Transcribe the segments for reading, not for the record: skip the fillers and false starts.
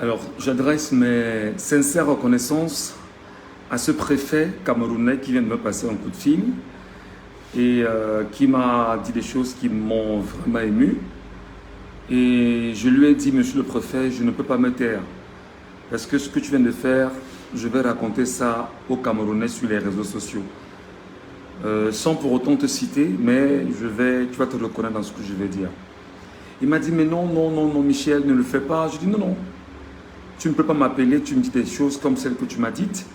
Alors, j'adresse mes sincères reconnaissances à ce préfet camerounais qui vient de me passer un coup de fil et qui m'a dit des choses qui m'ont vraiment ému. Et je lui ai dit, monsieur le préfet, je ne peux pas me taire. Parce que ce que tu viens de faire, je vais raconter ça aux Camerounais sur les réseaux sociaux. Sans pour autant te citer, mais tu vas te reconnaître dans ce que je vais dire. Il m'a dit, mais non, non, non, non, Michel, ne le fais pas. Je dis, non, non, tu ne peux pas m'appeler, tu me dis des choses comme celles que tu m'as dites.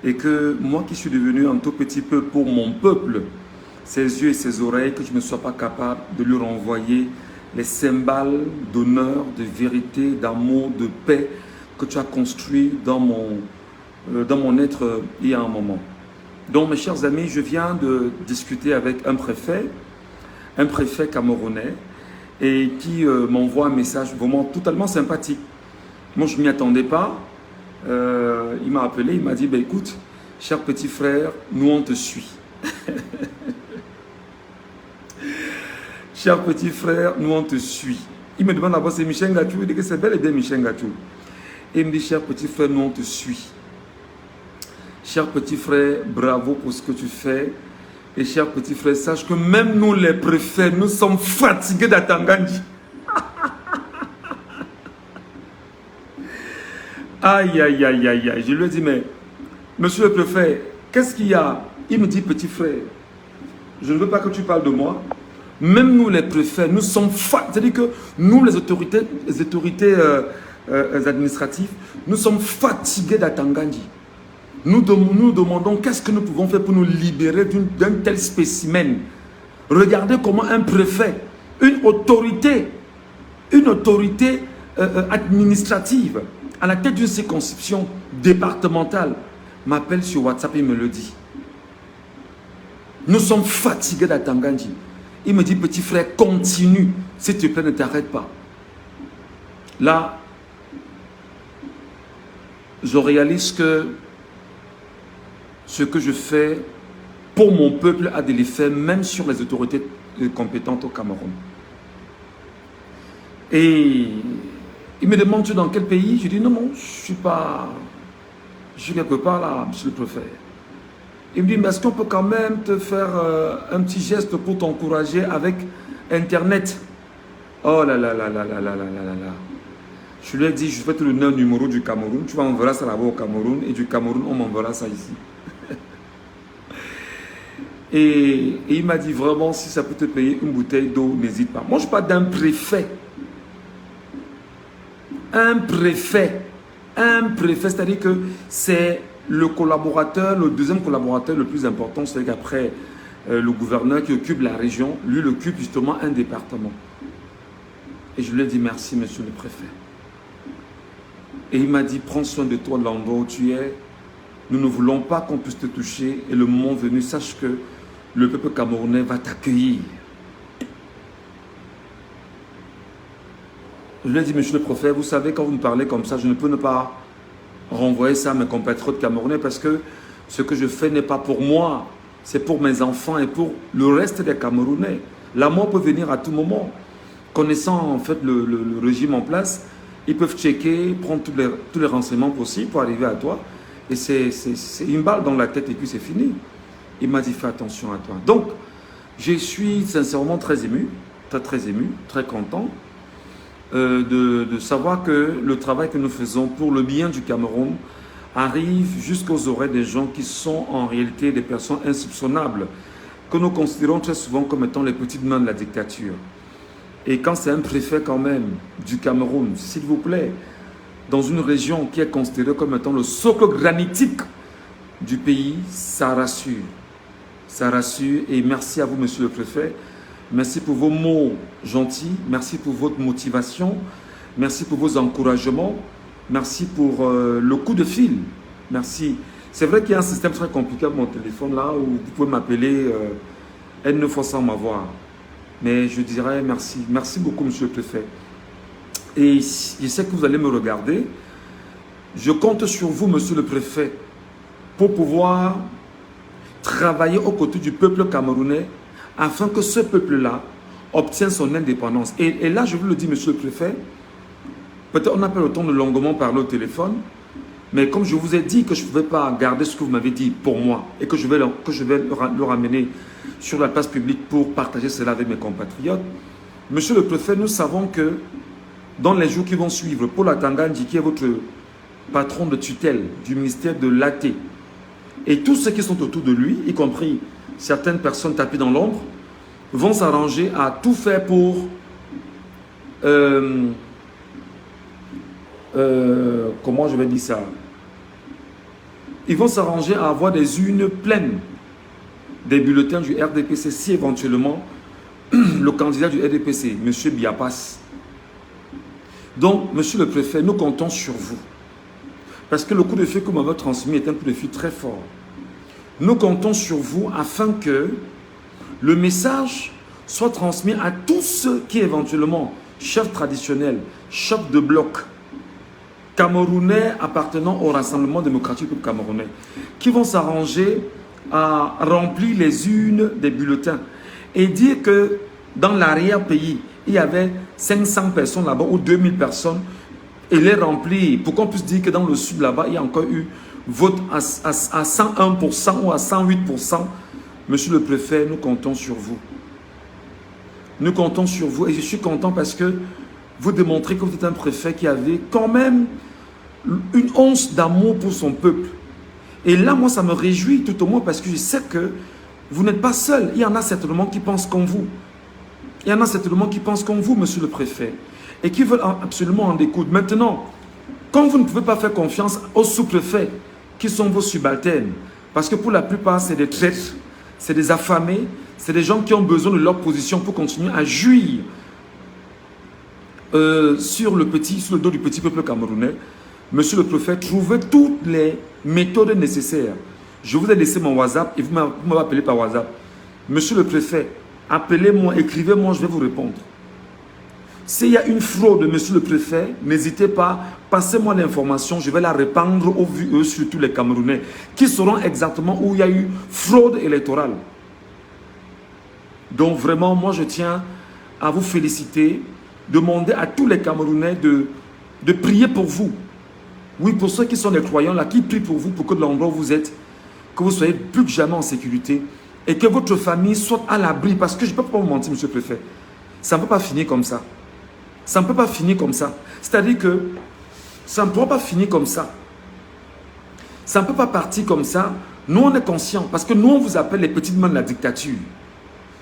Et que moi qui suis devenu un tout petit peu pour mon peuple, ses yeux et ses oreilles, que je ne sois pas capable de lui renvoyer les cymbales d'honneur, de vérité, d'amour, de paix que tu as construit dans mon être il y a un moment. Donc mes chers amis, je viens de discuter avec un préfet camerounais, et qui m'envoie un message vraiment totalement sympathique. Moi je ne m'y attendais pas. Il m'a appelé, il m'a dit, écoute, cher petit frère, nous on te suit. Cher petit frère, nous on te suit. Il me demande d'abord, c'est Michel Ngatou. Il dit que c'est bel et bien Michel Ngatou. Et il me dit, cher petit frère, nous on te suit. Cher petit frère, bravo pour ce que tu fais. Et cher petit frère, sache que même nous les préfets, nous sommes fatigués d'Atangandi. Aïe, aïe, aïe, aïe, aïe. Je lui ai dit, mais monsieur le préfet, qu'est-ce qu'il y a? Il me dit, petit frère, je ne veux pas que tu parles de moi. Même nous les préfets, nous sommes fatigués. C'est-à-dire que nous les autorités administratives, nous sommes fatigués d'Atangandi. Nous demandons qu'est-ce que nous pouvons faire pour nous libérer d'un tel spécimen. Regardez comment un préfet, une autorité administrative, à la tête d'une circonscription départementale, m'appelle sur WhatsApp et me le dit. Nous sommes fatigués d'Atangandi. Il me dit, petit frère, continue. S'il te plaît, ne t'arrête pas. Là, je réalise que ce que je fais pour mon peuple a de l'effet même sur les autorités compétentes au Cameroun. Et il me demande, tu es dans quel pays? Je dis, non, non, je suis quelque part là, monsieur le préfet. Il me dit, mais est-ce qu'on peut quand même te faire un petit geste pour t'encourager avec Internet? Oh là là là là là là là là là. Je lui ai dit, je vais te donner un numéro du Cameroun, tu vas m'envoyer ça là-bas au Cameroun, et du Cameroun, on m'enverra ça ici. Et il m'a dit, vraiment, si ça peut te payer une bouteille d'eau, n'hésite pas. Moi, je parle d'un préfet. Un préfet, c'est-à-dire que c'est le collaborateur, le deuxième collaborateur le plus important, c'est qu'après le gouverneur qui occupe la région, lui il occupe justement un département. Et je lui ai dit, merci monsieur le préfet. Et il m'a dit, prends soin de toi de l'endroit où tu es. Nous ne voulons pas qu'on puisse te toucher. Et le moment venu, sache que le peuple camerounais va t'accueillir. Je lui ai dit, monsieur le préfet, vous savez, quand vous me parlez comme ça, je ne peux ne pas renvoyer ça à mes compatriotes camerounais parce que ce que je fais n'est pas pour moi, c'est pour mes enfants et pour le reste des Camerounais. La mort peut venir à tout moment. Connaissant en fait le régime en place, ils peuvent checker, prendre tous les renseignements possibles pour arriver à toi. Et c'est une balle dans la tête et puis c'est fini. Il m'a dit, fais attention à toi. Donc, je suis sincèrement très ému, très ému, très content. De savoir que le travail que nous faisons pour le bien du Cameroun arrive jusqu'aux oreilles des gens qui sont en réalité des personnes insoupçonnables, que nous considérons très souvent comme étant les petites mains de la dictature. Et quand c'est un préfet quand même du Cameroun, s'il vous plaît, dans une région qui est considérée comme étant le socle granitique du pays, ça rassure. Ça rassure et merci à vous monsieur le préfet. Merci pour vos mots gentils, merci pour votre motivation, merci pour vos encouragements, merci pour le coup de fil, merci. C'est vrai qu'il y a un système très compliqué à mon téléphone là où vous pouvez m'appeler N fois sans m'avoir. Mais je dirais merci, merci beaucoup monsieur le préfet. Et je sais que vous allez me regarder. Je compte sur vous monsieur le préfet pour pouvoir travailler aux côtés du peuple camerounais afin que ce peuple-là obtienne son indépendance. Et là, je vous le dis, monsieur le préfet, Peut-être on n'a pas le temps de longuement parler au téléphone, mais comme je vous ai dit que je ne pouvais pas garder ce que vous m'avez dit pour moi et que je vais le ramener sur la place publique pour partager cela avec mes compatriotes, Monsieur le Préfet, nous savons que dans les jours qui vont suivre, Paul Atanga-Ndji, qui est votre patron de tutelle du ministère de l'AT, et tous ceux qui sont autour de lui, y compris certaines personnes tapées dans l'ombre, vont s'arranger à tout faire pour comment je vais dire ça? Ils vont s'arranger à avoir des urnes pleines des bulletins du RDPC si éventuellement le candidat du RDPC, M. Biapas. Donc, Monsieur le Préfet, nous comptons sur vous. Parce que le coup de feu que vous m'avez transmis est un coup de feu très fort. Nous comptons sur vous afin que le message soit transmis à tous ceux qui éventuellement, chefs traditionnels, chefs de bloc, Camerounais appartenant au Rassemblement démocratique camerounais, qui vont s'arranger à remplir les urnes des bulletins et dire que dans l'arrière-pays, il y avait 500 personnes là-bas ou 2000 personnes et les remplir pour qu'on puisse dire que dans le sud là-bas, il y a encore eu vote à 101% ou à 108%. Monsieur le Préfet, nous comptons sur vous. Nous comptons sur vous et je suis content parce que vous démontrez que vous êtes un préfet qui avait quand même une once d'amour pour son peuple. Et là, moi, ça me réjouit tout au moins parce que je sais que vous n'êtes pas seul. Il y en a certainement qui pensent comme vous. Il y en a certainement qui pensent comme vous, Monsieur le Préfet, et qui veulent absolument en découdre. Maintenant, quand vous ne pouvez pas faire confiance aux sous-préfets qui sont vos subalternes, parce que pour la plupart, c'est des traîtres, c'est des affamés, c'est des gens qui ont besoin de leur position pour continuer à jouir sur le dos du petit peuple camerounais. Monsieur le Préfet, trouvez toutes les méthodes nécessaires. Je vous ai laissé mon WhatsApp et vous m'avez appelé par WhatsApp. Monsieur le Préfet, appelez-moi, écrivez-moi, je vais vous répondre. S'il y a une fraude, Monsieur le Préfet, n'hésitez pas, passez-moi l'information, je vais la répandre au vu sur tous les Camerounais qui sauront exactement où il y a eu fraude électorale. Donc vraiment, moi je tiens à vous féliciter, demander à tous les Camerounais de prier pour vous. Oui, pour ceux qui sont des croyants là, qui prient pour vous, pour que de l'endroit où vous êtes, que vous soyez plus que jamais en sécurité et que votre famille soit à l'abri. Parce que je ne peux pas vous mentir, Monsieur le Préfet, ça ne peut pas finir comme ça. Ça ne peut pas finir comme ça. C'est-à-dire que ça ne pourra pas finir comme ça. Ça ne peut pas partir comme ça. Nous, on est conscients parce que nous, on vous appelle les petites mains de la dictature.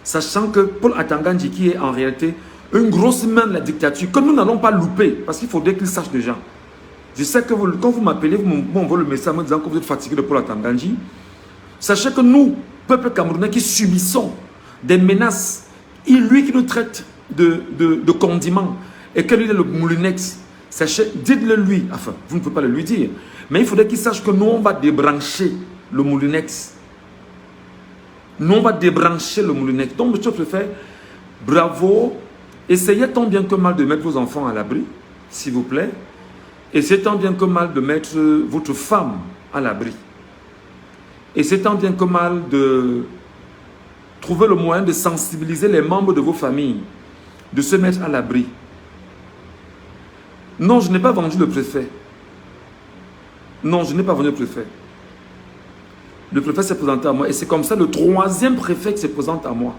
Sachant que Paul Atanga-Ndji, qui est en réalité une grosse main de la dictature, que nous n'allons pas louper parce qu'il faudrait qu'il sache déjà. Je sais que quand vous m'appelez, vous m'envoyez le message me disant que vous êtes fatigué de Paul Atanga-Ndji. Sachez que nous, peuple camerounais qui subissons des menaces, lui qui nous traite de condiments et que lui est le moulinex, sachez, dites-le lui, enfin, vous ne pouvez pas le lui dire, mais il faudrait qu'il sache que nous, on va débrancher le moulinex. Nous, on va débrancher le moulinex. Donc, Monsieur le Préfet, bravo. Essayez tant bien que mal de mettre vos enfants à l'abri, s'il vous plaît. Essayez tant bien que mal de mettre votre femme à l'abri. Essayez tant bien que mal de trouver le moyen de sensibiliser les membres de vos familles, de se mettre à l'abri. Non, je n'ai pas vendu le préfet. Non, je n'ai pas vendu le préfet. Le préfet s'est présenté à moi et c'est comme ça le troisième préfet qui se présente à moi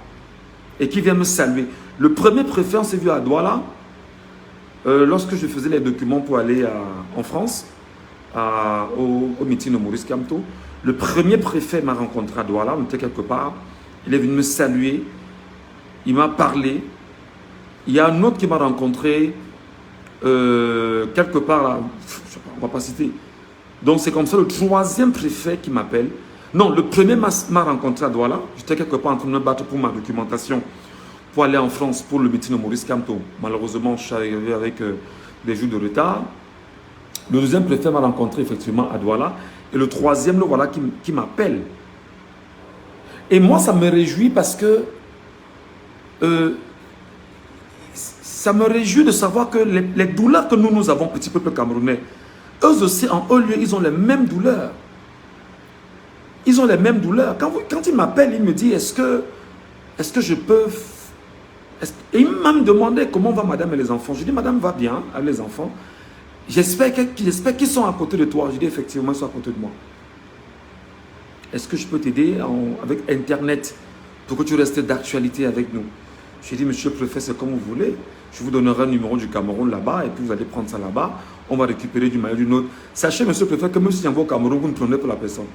et qui vient me saluer. Le premier préfet, on s'est vu à Douala lorsque je faisais les documents pour aller en France au meeting de Maurice Kamto. Le premier préfet m'a rencontré à Douala, on était quelque part. Il est venu me saluer, il m'a parlé. Il y a un autre qui m'a rencontré quelque part là, on ne va pas citer. Donc c'est comme ça le troisième préfet qui m'appelle. Non, le premier m'a rencontré à Douala. J'étais quelque part en train de me battre pour ma documentation pour aller en France pour le meeting de Maurice Kamto. Malheureusement, je suis arrivé avec des jours de retard. Le deuxième préfet m'a rencontré effectivement à Douala. Et le troisième, le voilà qui m'appelle. Et moi, ça me réjouit parce que ça me réjouit de savoir que les douleurs que nous avons, petit peuple camerounais, eux aussi, en haut lieu, ils ont les mêmes douleurs. Ils ont les mêmes douleurs. Quand ils m'appellent, ils me disent, est-ce que je peux... Et il m'a demandé comment va madame et les enfants. Je dis, madame va bien avec les enfants. J'espère qu'ils sont à côté de toi. Je dis effectivement, ils sont à côté de moi. Est-ce que je peux t'aider avec Internet pour que tu restes d'actualité avec nous? J'ai dit, monsieur le préfet, c'est comme vous voulez. Je vous donnerai un numéro du Cameroun là-bas et puis vous allez prendre ça là-bas. On va récupérer du maillot d'une autre. Sachez, monsieur le préfet, que même si j'envoie au Cameroun, vous ne prenez pas la personne.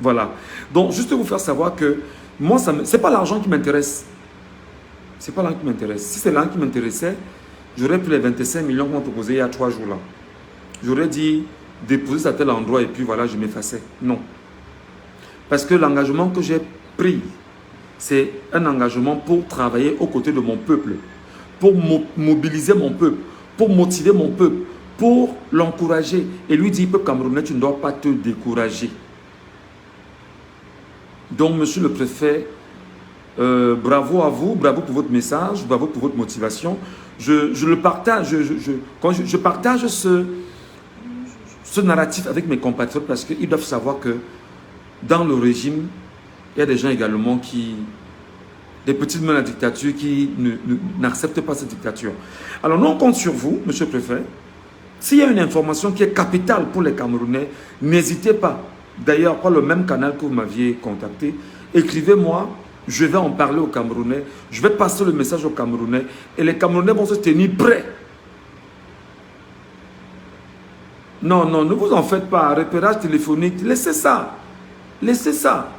Voilà. Donc, juste vous faire savoir que moi, ce n'est pas l'argent qui m'intéresse. Ce n'est pas l'argent qui m'intéresse. Si c'est l'argent qui m'intéressait, j'aurais pris les 25 millions qu'on m'a proposé il y a 3 jours là. J'aurais dit, déposer ça à tel endroit et puis voilà, je m'effaçais. Non. Parce que l'engagement que j'ai pris, c'est un engagement pour travailler aux côtés de mon peuple, pour mobiliser mon peuple, pour motiver mon peuple, pour l'encourager. Et lui dit, peuple camerounais, tu ne dois pas te décourager. Donc, monsieur le préfet, bravo à vous, bravo pour votre message, bravo pour votre motivation. Je le partage, quand je partage ce narratif avec mes compatriotes parce qu'ils doivent savoir que dans le régime, il y a des gens également des petites mains à la dictature qui n'acceptent pas cette dictature. Alors nous on compte sur vous, monsieur le préfet. S'il y a une information qui est capitale pour les Camerounais, n'hésitez pas. D'ailleurs, par le même canal que vous m'aviez contacté, écrivez-moi, je vais en parler aux Camerounais, je vais passer le message aux Camerounais et les Camerounais vont se tenir prêts. Non, non, ne vous en faites pas, repérage téléphonique, laissez ça. Laissez ça.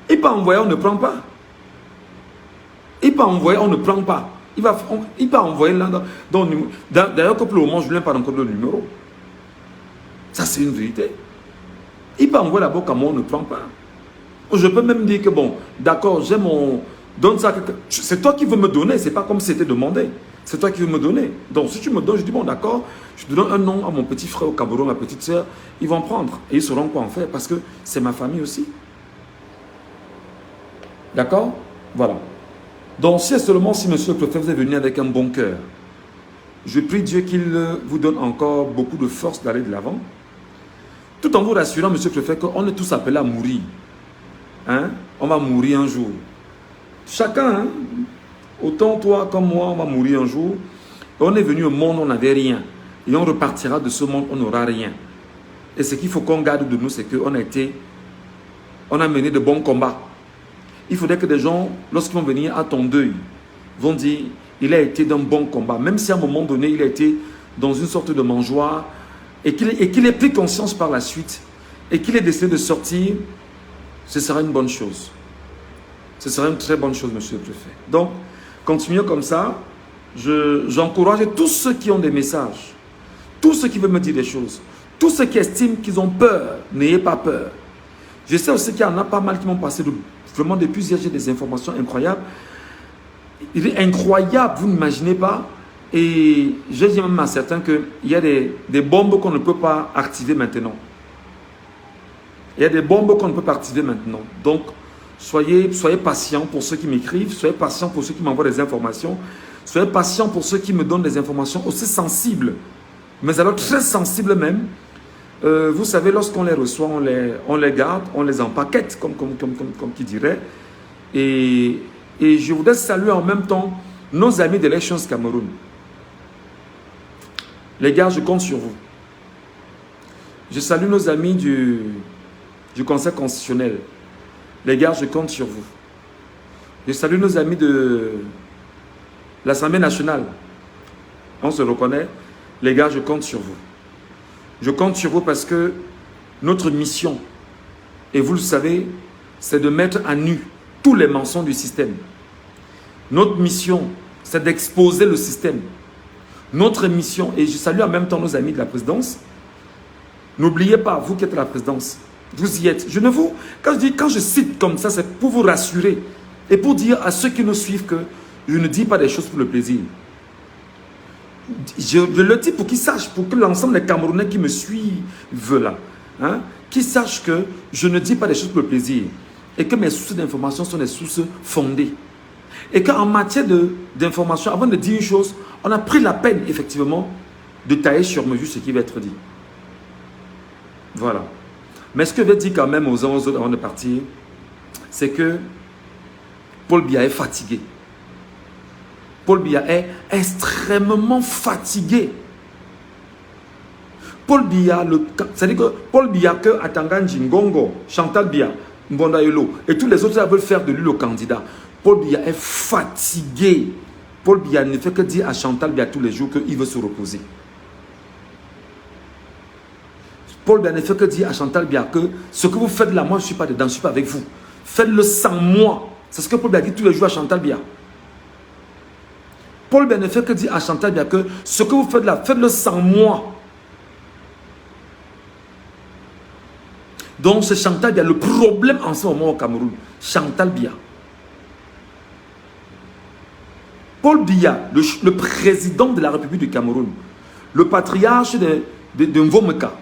Il peut envoyer, on ne prend pas. Il peut envoyer, on ne prend pas. Il peut envoyer là. D'ailleurs, que pour le moment, je ne lui ai pas encore le numéro. Ça, c'est une vérité. Il peut envoyer là-bas comme on ne prend pas. Je peux même dire que bon, d'accord, j'ai mon... Donne ça. C'est toi qui veux me donner, c'est pas comme si c'était demandé. C'est toi qui veux me donner. Donc, si tu me donnes, je dis bon, d'accord, je te donne un nom à mon petit frère au Cameroun, ma petite soeur, ils vont prendre. Et ils sauront quoi en faire parce que c'est ma famille aussi. D'accord? Voilà. Donc, si seulement si monsieur le préfet vous est venu avec un bon cœur, je prie Dieu qu'il vous donne encore beaucoup de force d'aller de l'avant, tout en vous rassurant, monsieur le préfet, qu'on est tous appelés à mourir. Hein? On va mourir un jour. Chacun, hein? Autant toi comme moi, on va mourir un jour. Et on est venu au monde, on n'avait rien. Et on repartira de ce monde, on n'aura rien. Et ce qu'il faut qu'on garde de nous, c'est qu'on a mené de bons combats. Il faudrait que des gens, lorsqu'ils vont venir à ton deuil, vont dire, il a été d'un bon combat. Même si à un moment donné, il a été dans une sorte de mangeoire et qu'il ait pris conscience par la suite et qu'il ait décidé de sortir, ce sera une bonne chose. Ce sera une très bonne chose, monsieur le préfet. Donc, continuez comme ça. J'encourage tous ceux qui ont des messages, tous ceux qui veulent me dire des choses, tous ceux qui estiment qu'ils ont peur, n'ayez pas peur. Je sais aussi qu'il y en a pas mal qui m'ont passé vraiment depuis hier, j'ai des informations incroyables. Il est incroyable, vous n'imaginez pas. Et je dis même à certains qu'il y a des bombes qu'on ne peut pas activer maintenant. Il y a des bombes qu'on ne peut pas activer maintenant. Donc, soyez patients pour ceux qui m'écrivent, soyez patients pour ceux qui m'envoient des informations, soyez patients pour ceux qui me donnent des informations aussi sensibles, mais alors très sensibles même. Vous savez, lorsqu'on les reçoit, on les garde, on les empaquette, comme qui dirait. Et je voudrais saluer en même temps nos amis d'Elections Cameroun. Les gars, je compte sur vous. Je salue nos amis du Conseil constitutionnel. Les gars, je compte sur vous. Je salue nos amis de l'Assemblée nationale. On se reconnaît. Les gars, je compte sur vous. Je compte sur vous parce que notre mission, et vous le savez, c'est de mettre à nu tous les mensonges du système. Notre mission, c'est d'exposer le système. Notre mission, et je salue en même temps nos amis de la présidence, n'oubliez pas, vous qui êtes à la présidence, vous y êtes. Quand je cite comme ça, c'est pour vous rassurer et pour dire à ceux qui nous suivent que je ne dis pas des choses pour le plaisir. Je le dis pour qu'ils sachent, pour que l'ensemble des Camerounais qui me suivent là, hein, qu'ils sachent que je ne dis pas des choses pour le plaisir et que mes sources d'information sont des sources fondées. Et qu'en matière d'information, avant de dire une chose, on a pris la peine effectivement de tailler sur mesure ce qui va être dit. Voilà. Mais ce que je vais dire quand même aux uns aux autres avant de partir, c'est que Paul Biya est fatigué. Paul Biya est extrêmement fatigué. Paul Biya, c'est-à-dire que Paul Biya, que Atanganji, Ngongo, Chantal Biya, Mbonda Yolo, et tous les autres veulent faire de lui le candidat. Paul Biya est fatigué. Paul Biya ne fait que dire à Chantal Biya tous les jours qu'il veut se reposer. Paul Biya ne fait que dire à Chantal Biya que ce que vous faites là, moi je ne suis pas dedans, je ne suis pas avec vous. Faites-le sans moi. C'est ce que Paul Biya dit tous les jours à Chantal Biya. Paul Biya ne fait que dire à Chantal Biya que ce que vous faites là, faites-le sans moi. Donc c'est Chantal Biya le problème en ce moment au Cameroun. Chantal Biya. Paul Biya, le président de la République du Cameroun, le patriarche de Mvomeka,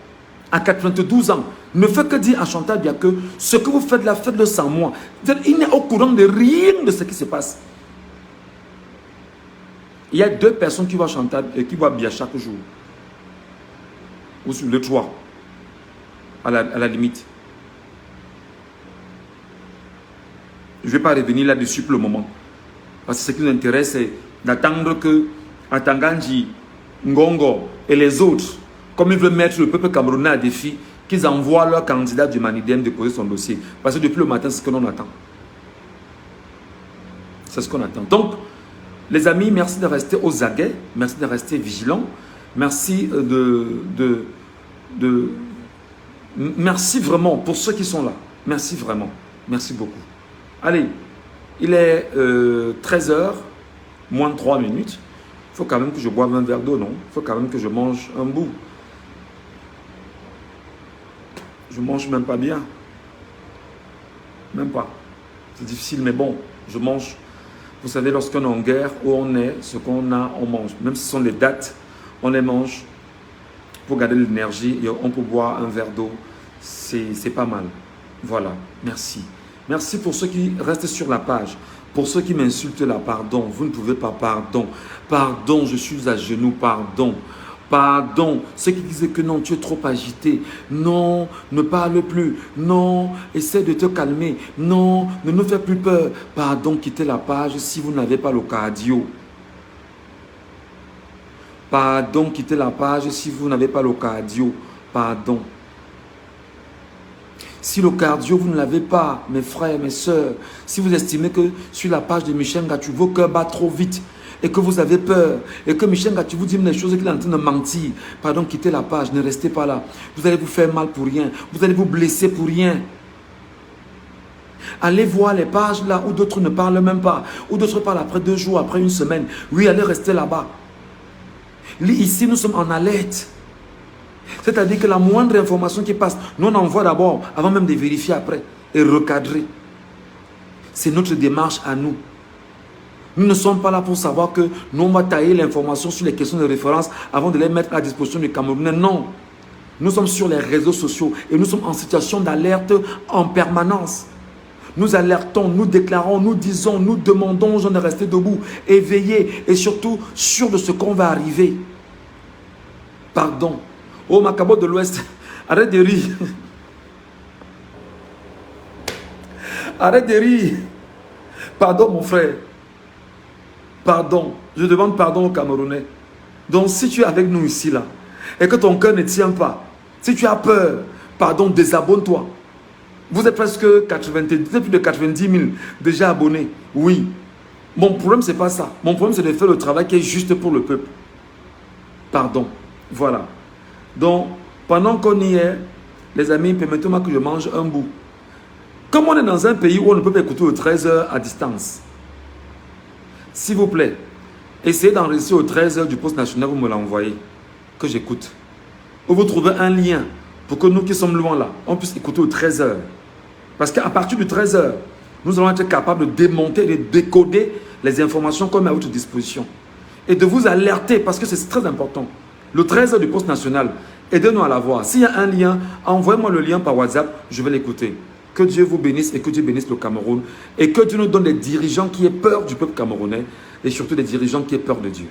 à 92 ans, ne fait que dire à Chantal Biya que ce que vous faites là, faites-le sans moi. Il n'est au courant de rien de ce qui se passe. Il y a 2 personnes qui voient Chantal et qui voient Biya chaque jour. Ou sur le 3. À la limite. Je ne vais pas revenir là-dessus pour le moment. Parce que ce qui nous intéresse, c'est d'attendre que Atanganji, Ngongo et les autres, comme ils veulent mettre le peuple camerounais à défi, qu'ils envoient leur candidat du Manidem déposer son dossier. Parce que depuis le matin, c'est ce que l'on attend. C'est ce qu'on attend. Donc, les amis, merci de rester aux aguets, merci de rester vigilants, merci merci vraiment pour ceux qui sont là. Merci vraiment. Merci beaucoup. Allez, il est 13h, moins de 3 minutes. Il faut quand même que je boive un verre d'eau, non? Il faut quand même que je mange un bout. Je mange même pas bien. Même pas. C'est difficile, mais bon, je mange. Vous savez, lorsqu'on est en guerre, où on est, ce qu'on a, on mange. Même si ce sont les dates, on les mange pour garder l'énergie et on peut boire un verre d'eau. C'est pas mal. Voilà, merci. Merci pour ceux qui restent sur la page. Pour ceux qui m'insultent là, pardon. Vous ne pouvez pas, pardon. Pardon, je suis à genoux, pardon. Pardon. Ceux qui disaient que non, tu es trop agité. Non, ne parle plus. Non, essaie de te calmer. Non, ne nous fais plus peur. Pardon, quittez la page si vous n'avez pas le cardio. Pardon, quittez la page si vous n'avez pas le cardio. Pardon. Si le cardio, vous ne l'avez pas, mes frères, mes soeurs, si vous estimez que sur la page de Michel Gatou, vos cœurs battent trop vite et que vous avez peur et que Michel Gatou vous dit des choses qu'il est en train de mentir, pardon, quittez la page, ne restez pas là. Vous allez vous faire mal pour rien, vous allez vous blesser pour rien. Allez voir les pages là où d'autres ne parlent même pas, où d'autres parlent après 2 jours, après 1 semaine. Oui, allez rester là-bas. Ici, nous sommes en alerte. C'est-à-dire que la moindre information qui passe, nous on envoie d'abord, avant même de vérifier après, et recadrer. C'est notre démarche à nous. Nous ne sommes pas là pour savoir que nous on va tailler l'information sur les questions de référence avant de les mettre à disposition du Camerounais. Non. Nous sommes sur les réseaux sociaux et nous sommes en situation d'alerte en permanence. Nous alertons, nous déclarons, nous disons, nous demandons aux gens de rester debout, éveillés et surtout sûrs de ce qu'on va arriver. Pardon. Oh, Macabo de l'Ouest, arrête de rire. Arrête de rire. Pardon, mon frère. Pardon. Je demande pardon aux Camerounais. Donc, si tu es avec nous ici, là, et que ton cœur ne tient pas, si tu as peur, pardon, désabonne-toi. Vous êtes presque 90, plus de 90 000 déjà abonnés. Oui. Mon problème, ce n'est pas ça. Mon problème, c'est de faire le travail qui est juste pour le peuple. Pardon. Voilà. Donc, pendant qu'on y est, les amis, permettez-moi que je mange un bout. Comme on est dans un pays où on ne peut pas écouter aux 13h à distance, s'il vous plaît, essayez d'enregistrer aux 13h du poste national, vous me l'envoyez, que j'écoute. Ou vous trouvez un lien pour que nous qui sommes loin là, on puisse écouter aux 13h. Parce qu'à partir de 13h, nous allons être capables de démonter, de décoder les informations qu'on met à votre disposition. Et de vous alerter, parce que c'est très important. Le 13h du poste national, aidez-nous à l'avoir. S'il y a un lien, envoyez-moi le lien par WhatsApp, je vais l'écouter. Que Dieu vous bénisse et que Dieu bénisse le Cameroun. Et que Dieu nous donne des dirigeants qui aient peur du peuple camerounais et surtout des dirigeants qui aient peur de Dieu.